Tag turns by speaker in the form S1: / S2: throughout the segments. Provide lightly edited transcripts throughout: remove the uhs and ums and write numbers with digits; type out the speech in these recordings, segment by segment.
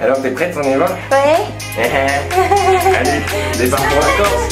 S1: Alors t'es prête, on y va?
S2: Ouais.
S1: Allez, départ pour la Corse.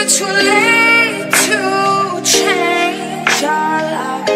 S3: Too late to change your life,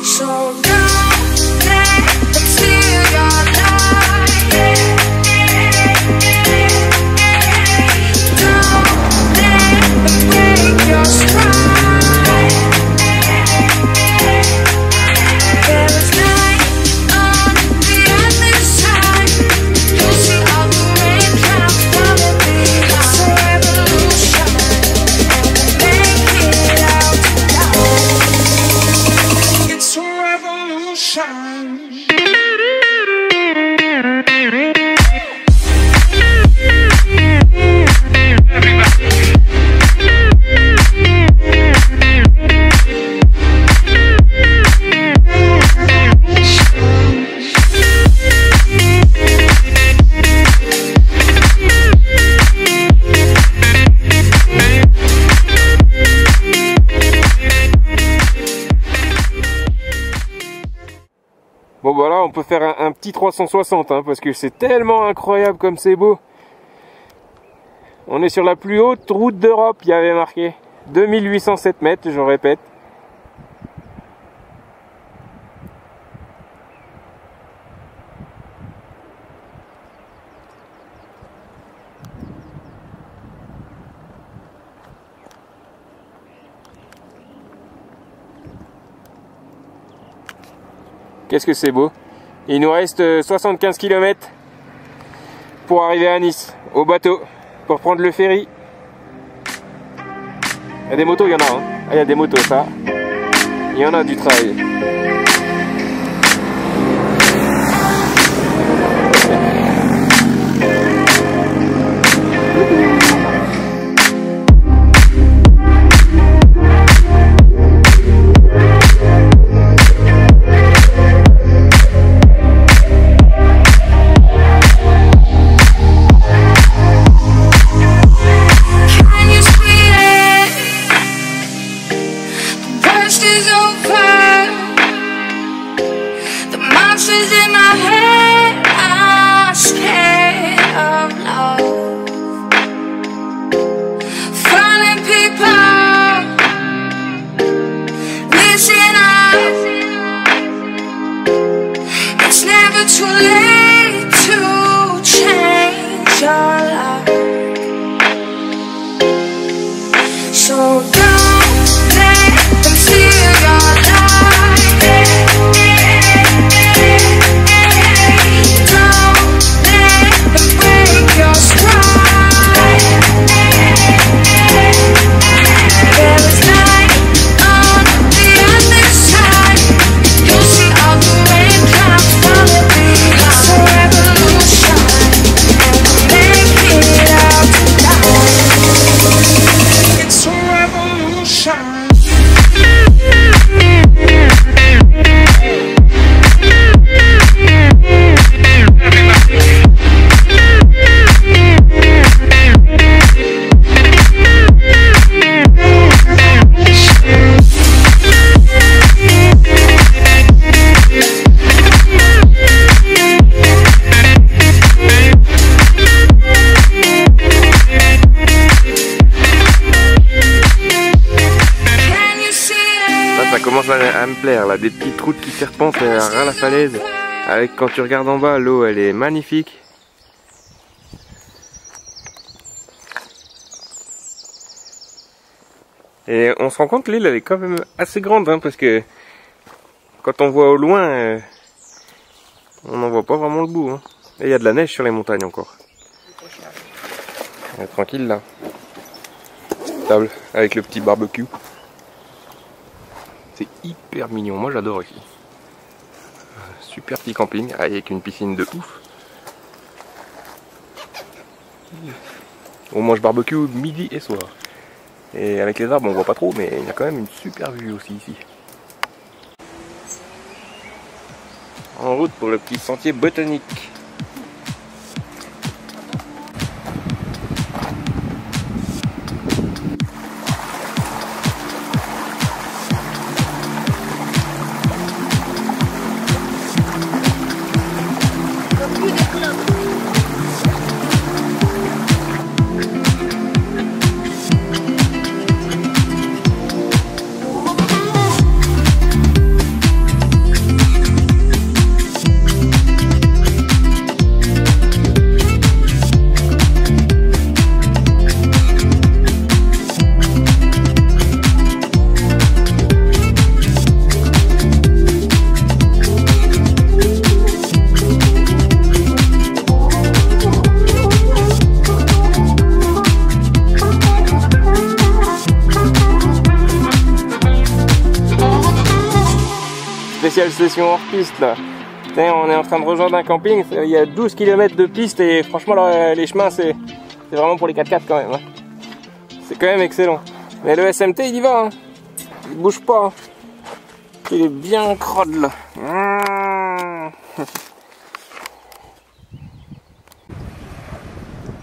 S3: so don't let them steal your life. Don't let them break your stride. There is light on the other side. You'll see all the raindrops falling. It's a revolution, and we'll make it out tonight. It's a revolution.
S1: Bon bah là on peut faire un petit 360 hein, parce que c'est tellement incroyable comme c'est beau. On est sur la plus haute route d'Europe, il y avait marqué 2807 mètres, je répète. Qu'est-ce que c'est beau. Il nous reste 75 km pour arriver à Nice, au bateau, pour prendre le ferry. Il y a des motos, il y en a. Hein. Ah, il y a des motos, ça. Il y en a du travail.
S3: Too late to change your life, so don't let them steal your life. Don't let them break your stride. There is light on the other side. You'll see all the raindrops falling. It's a revolution, and we'll make it out tonight. It's a revolution.
S1: commence à me plaire là, des petites routes qui serpentent ras la falaise. Avec quand tu regardes en bas, l'eau elle est magnifique. Et on se rend compte que l'île elle est quand même assez grande hein, parce que quand on voit au loin, on n'en voit pas vraiment le bout. Hein. Et il y a de la neige sur les montagnes encore. On est tranquille là. Table avec le petit barbecue. C'est hyper mignon, moi j'adore ici. Super petit camping avec une piscine de ouf. On mange barbecue midi et soir. Et avec les arbres on voit pas trop mais il y a quand même une super vue aussi ici. En route pour le petit sentier botanique. Spéciale session hors piste là. Putain, on est en train de rejoindre un camping, il y a 12 km de piste et franchement là, les chemins c'est vraiment pour les 4x4 quand même. Hein. C'est quand même excellent. Mais le SMT il y va, hein. Il bouge pas. Hein. Il est bien crode là.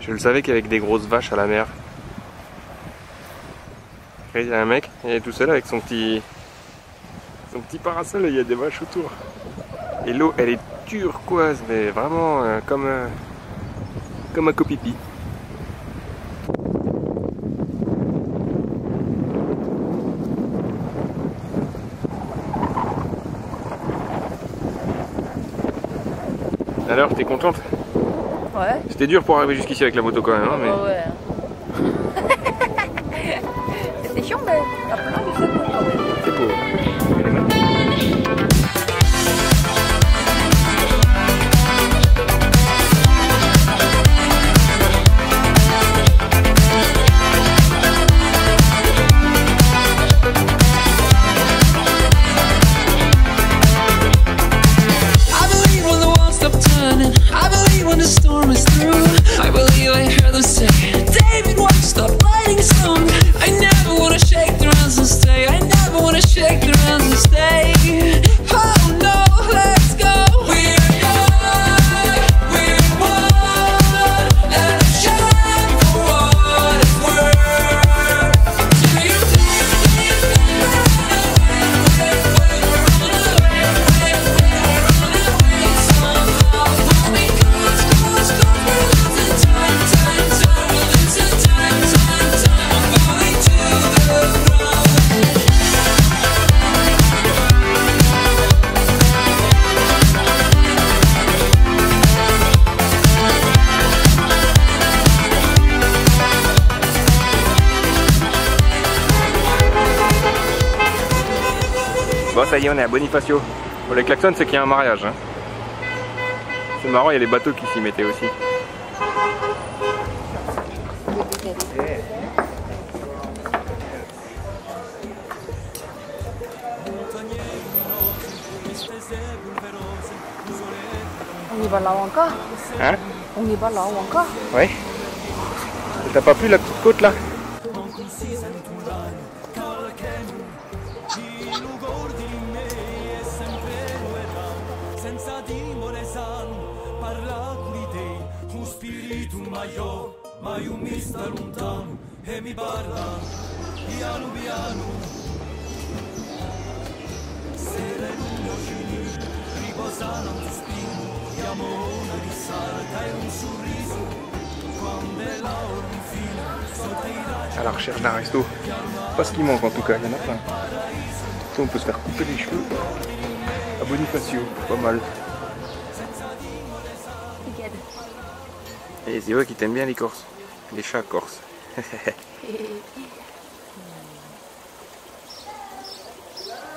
S1: Je le savais qu'avec des grosses vaches à la mer. Il y a un mec, il est tout seul avec son petit parasol et il y a des vaches autour. Et l'eau elle est turquoise mais vraiment comme un copipi. Alors t'es contente?
S2: Ouais.
S1: C'était dur pour arriver jusqu'ici avec la moto quand même hein, mais...
S2: Ouais. C'était chiant mais après c'est beau quand même.
S1: C'est beau. Bon ça y est on est à Bonifacio. Bon, le klaxon c'est qu'il y a un mariage. Hein. C'est marrant il y a les bateaux qui s'y mettaient aussi.
S2: On y va là encore?
S1: Hein?
S2: On y va là encore?
S1: Ouais. T'as pas plu la petite côte là? À la recherche d'un resto. Pas ce qui manque en tout cas, il y en a plein. on peut se faire couper les cheveux à Bonifacio, pas mal.
S2: Regarde.
S1: Et c'est vrai qu'ils t'aiment bien les Corses, les chats corses.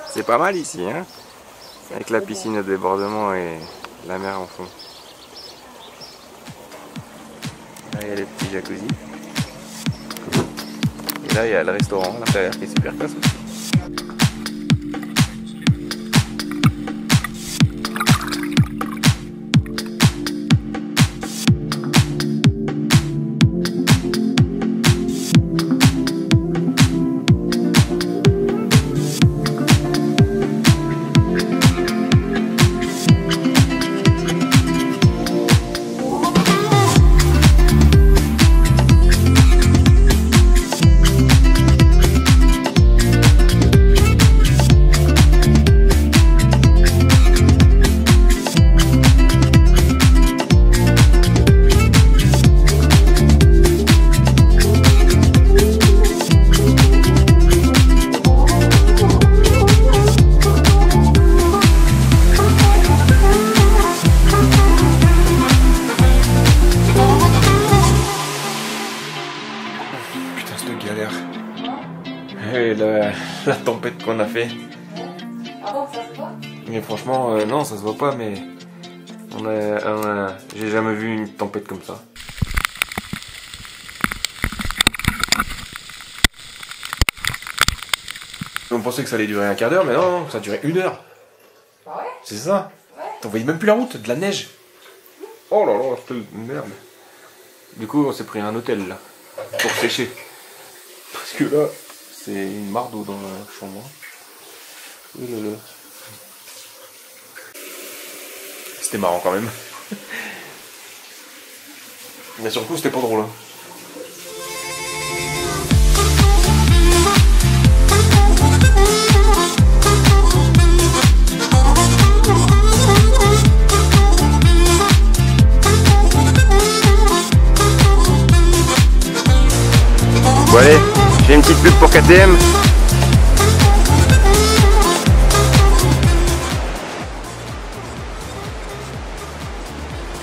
S1: C'est pas mal ici, hein, avec la piscine au débordement et la mer en fond. Là il y a les petits jacuzzi. Et là il y a le restaurant à l'intérieur qui est super classe aussi. Et la tempête qu'on a fait.
S2: Ah bon, ça se voit?
S1: Mais franchement, non, ça se voit pas, mais j'ai jamais vu une tempête comme ça. On pensait que ça allait durer un quart d'heure, mais non, ça a duré 1 heure.
S2: Ah ouais?
S1: C'est ça.
S2: Ouais.
S1: T'en voyais même plus la route, de la neige. Oh là là, c'était une merde. Du coup, on s'est pris un hôtel là, pour sécher. Parce que là, c'est une mare d'eau dans la chambre. Oh là là. C'était marrant quand même. Mais sur le coup, c'était pas drôle. Hein. Bon allez, j'ai une petite pub pour KTM.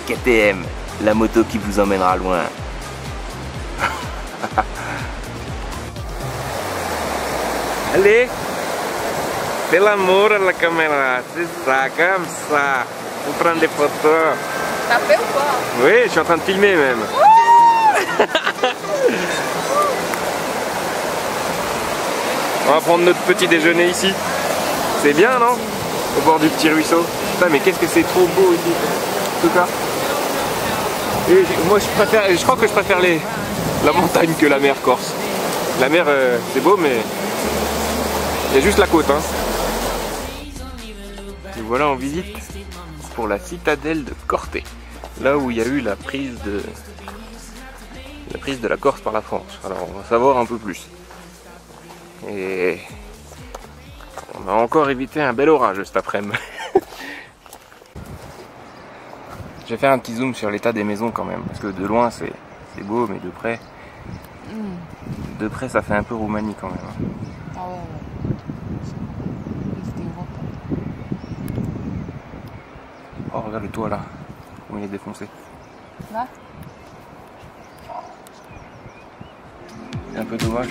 S1: KTM, la moto qui vous emmènera loin. Allez, fais l'amour à la caméra, c'est ça, comme ça. On prend des photos.
S2: T'as fait ou pas?
S1: Oui, je suis en train de filmer même. On va prendre notre petit déjeuner ici. C'est bien, non? Au bord du petit ruisseau. Putain, mais qu'est-ce que c'est trop beau ici. En tout cas. Et moi, je crois que je préfère la montagne que la mer corse. La mer, c'est beau, mais il y a juste la côte. Hein. Et voilà en visite pour la citadelle de Corte. Là où il y a eu la prise de la Corse par la France. Alors, on va savoir un peu plus. Et on a encore évité un bel orage cet après-midi. Je vais faire un petit zoom sur l'état des maisons quand même, parce que de loin c'est beau, mais de près ça fait un peu Roumanie quand même.
S2: Ah ouais. C'était Europe.
S1: Oh regarde le toit là, comment il est défoncé.
S2: Là?
S1: C'est un peu dommage.